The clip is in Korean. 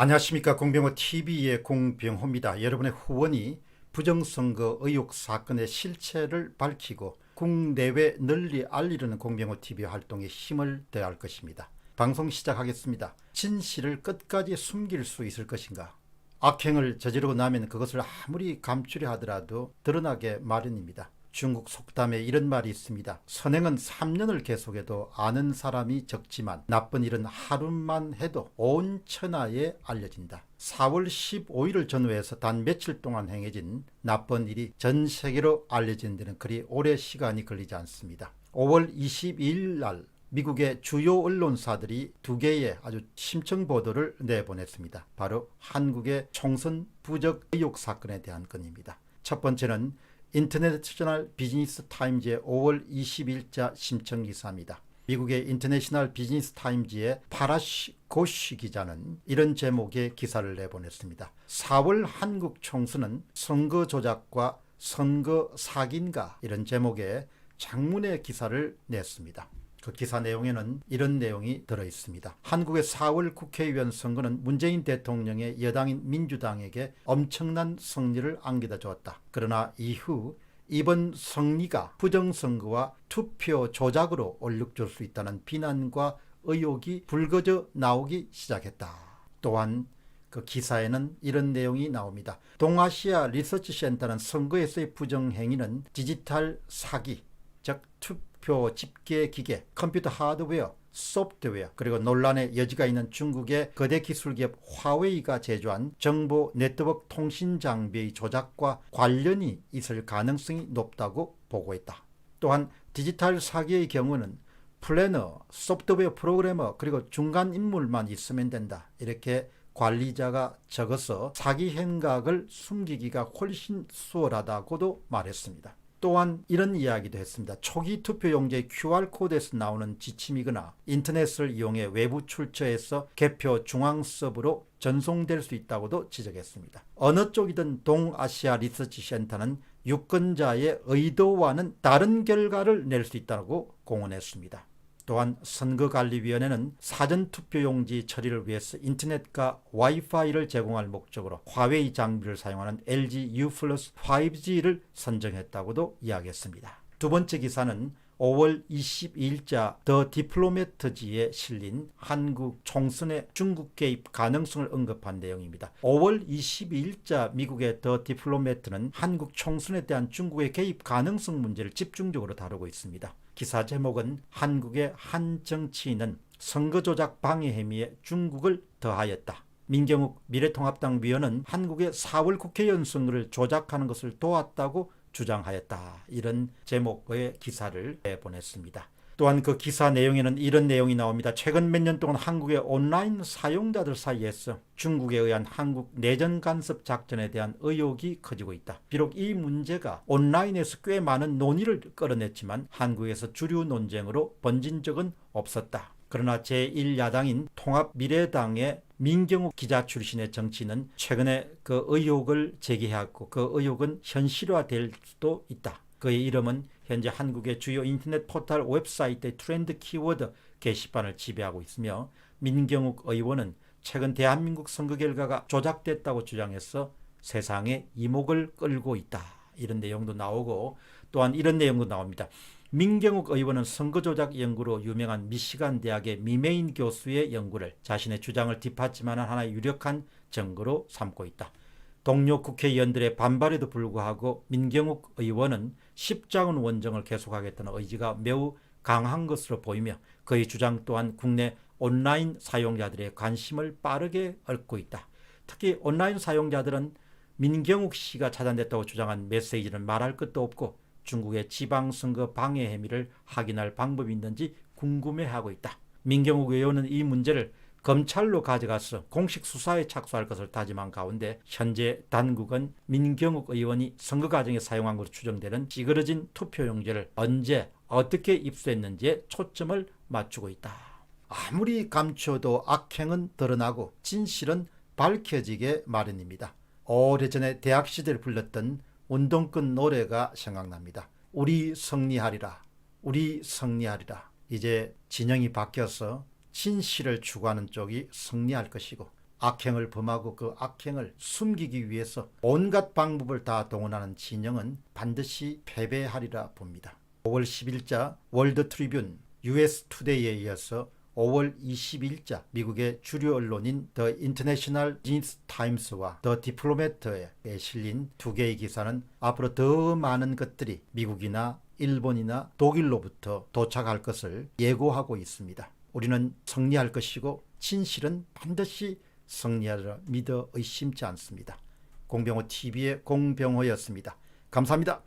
안녕하십니까. 공병호 TV의 공병호입니다. 여러분의 후원이 부정선거 의혹 사건의 실체를 밝히고 국내외 널리 알리려는 공병호 TV 활동에 힘을 더할 것입니다. 방송 시작하겠습니다. 진실을 끝까지 숨길 수 있을 것인가? 악행을 저지르고 나면 그것을 아무리 감추려 하더라도 드러나게 마련입니다. 중국 속담에 이런 말이 있습니다. 선행은 3년을 계속해도 아는 사람이 적지만 나쁜 일은 하루만 해도 온 천하에 알려진다. 4월 15일을 전후해서 단 며칠 동안 행해진 나쁜 일이 전 세계로 알려지는 데는 그리 오래 시간이 걸리지 않습니다. 5월 22일 날 미국의 주요 언론사들이 두 개의 아주 심층 보도를 내보냈습니다. 바로 한국의 총선 부적 의혹 사건에 대한 건입니다. 첫 번째는 인터내셔널 비즈니스 타임즈의 5월 20일자 심층 기사입니다. 미국의 인터내셔널 비즈니스 타임즈의 파라시 고시 기자는 이런 제목의 기사를 내보냈습니다. 4월 한국 총선은 선거 조작과 선거 사기인가, 이런 제목의 장문의 기사를 냈습니다. 그 기사 내용에는 이런 내용이 들어있습니다. 한국의 4월 국회의원 선거는 문재인 대통령의 여당인 민주당에게 엄청난 승리를 안겨다 주었다. 그러나 이후 이번 승리가 부정선거와 투표 조작으로 얼룩질 수 있다는 비난과 의혹이 불거져 나오기 시작했다. 또한 그 기사에는 이런 내용이 나옵니다. 동아시아 리서치 센터는 선거에서의 부정행위는 디지털 사기, 즉 투표 집계 기계, 컴퓨터 하드웨어, 소프트웨어, 그리고 논란의 여지가 있는 중국의 거대 기술기업 화웨이가 제조한 정보 네트워크 통신 장비의 조작과 관련이 있을 가능성이 높다고 보고했다. 또한 디지털 사기의 경우는 플래너, 소프트웨어 프로그래머, 그리고 중간 인물만 있으면 된다. 이렇게 관리자가 적어서 사기 행각을 숨기기가 훨씬 수월하다고도 말했습니다. 또한 이런 이야기도 했습니다. 초기 투표용지의 QR코드에서 나오는 지침이거나 인터넷을 이용해 외부 출처에서 개표 중앙 서버로 전송될 수 있다고도 지적했습니다. 어느 쪽이든 동아시아 리서치 센터는 유권자의 의도와는 다른 결과를 낼 수 있다고 공언했습니다. 또한 선거관리위원회는 사전투표용지 처리를 위해서 인터넷과 와이파이를 제공할 목적으로 화웨이 장비를 사용하는 LG U+5G를 선정했다고도 이야기했습니다. 두 번째 기사는 5월 22일자 더 디플로매트지에 실린 한국 총선의 중국 개입 가능성을 언급한 내용입니다. 5월 22일자 미국의 더 디플로매트는 한국 총선에 대한 중국의 개입 가능성 문제를 집중적으로 다루고 있습니다. 기사 제목은 한국의 한 정치인은 선거조작 방해 혐의에 중국을 더하였다. 민경욱 미래통합당 위원은 한국의 4월 국회의원 선거를 조작하는 것을 도왔다고 주장하였다. 이런 제목의 기사를 내보냈습니다. 또한 그 기사 내용에는 이런 내용이 나옵니다. 최근 몇 년 동안 한국의 온라인 사용자들 사이에서 중국에 의한 한국 내전 간섭 작전에 대한 의혹이 커지고 있다. 비록 이 문제가 온라인에서 꽤 많은 논의를 끌어냈지만 한국에서 주류 논쟁으로 번진 적은 없었다. 그러나 제1야당인 통합미래당의 민경욱 기자 출신의 정치인은 최근에 그 의혹을 제기하고 그 의혹은 현실화될 수도 있다. 그의 이름은 현재 한국의 주요 인터넷 포털 웹사이트의 트렌드 키워드 게시판을 지배하고 있으며 민경욱 의원은 최근 대한민국 선거 결과가 조작됐다고 주장해서 세상의 이목을 끌고 있다. 이런 내용도 나오고 또한 이런 내용도 나옵니다. 민경욱 의원은 선거조작 연구로 유명한 미시간 대학의 미메인 교수의 연구를 자신의 주장을 뒷받침하는 하나의 유력한 증거로 삼고 있다. 동료 국회의원들의 반발에도 불구하고 민경욱 의원은 십자군 원정을 계속하겠다는 의지가 매우 강한 것으로 보이며 그의 주장 또한 국내 온라인 사용자들의 관심을 빠르게 얻고 있다. 특히 온라인 사용자들은 민경욱 씨가 차단됐다고 주장한 메시지는 말할 것도 없고 중국의 지방선거 방해 혐의를 확인할 방법이 있는지 궁금해하고 있다. 민경욱 의원은 이 문제를 검찰로 가져가서 공식 수사에 착수할 것을 다짐한 가운데 현재 당국은 민경욱 의원이 선거 과정에 사용한 것으로 추정되는 찌그러진 투표용지를 언제 어떻게 입수했는지에 초점을 맞추고 있다. 아무리 감춰도 악행은 드러나고 진실은 밝혀지게 마련입니다. 오래전에 대학 시절 불렀던 운동권 노래가 생각납니다. 우리 승리하리라, 우리 승리하리라. 이제 진영이 바뀌어서 진실을 추구하는 쪽이 승리할 것이고 악행을 범하고 그 악행을 숨기기 위해서 온갖 방법을 다 동원하는 진영은 반드시 패배하리라 봅니다. 5월 10일자 월드 트리뷴 US 투데이에 이어서 5월 20일자 미국의 주류 언론인 더 인터내셔널 비즈니스 타임스와 더 디플로매트에 실린 두 개의 기사는 앞으로 더 많은 것들이 미국이나 일본이나 독일로부터 도착할 것을 예고하고 있습니다. 우리는 승리할 것이고 진실은 반드시 승리하리라 믿어 의심치 않습니다. 공병호 TV의 공병호였습니다. 감사합니다.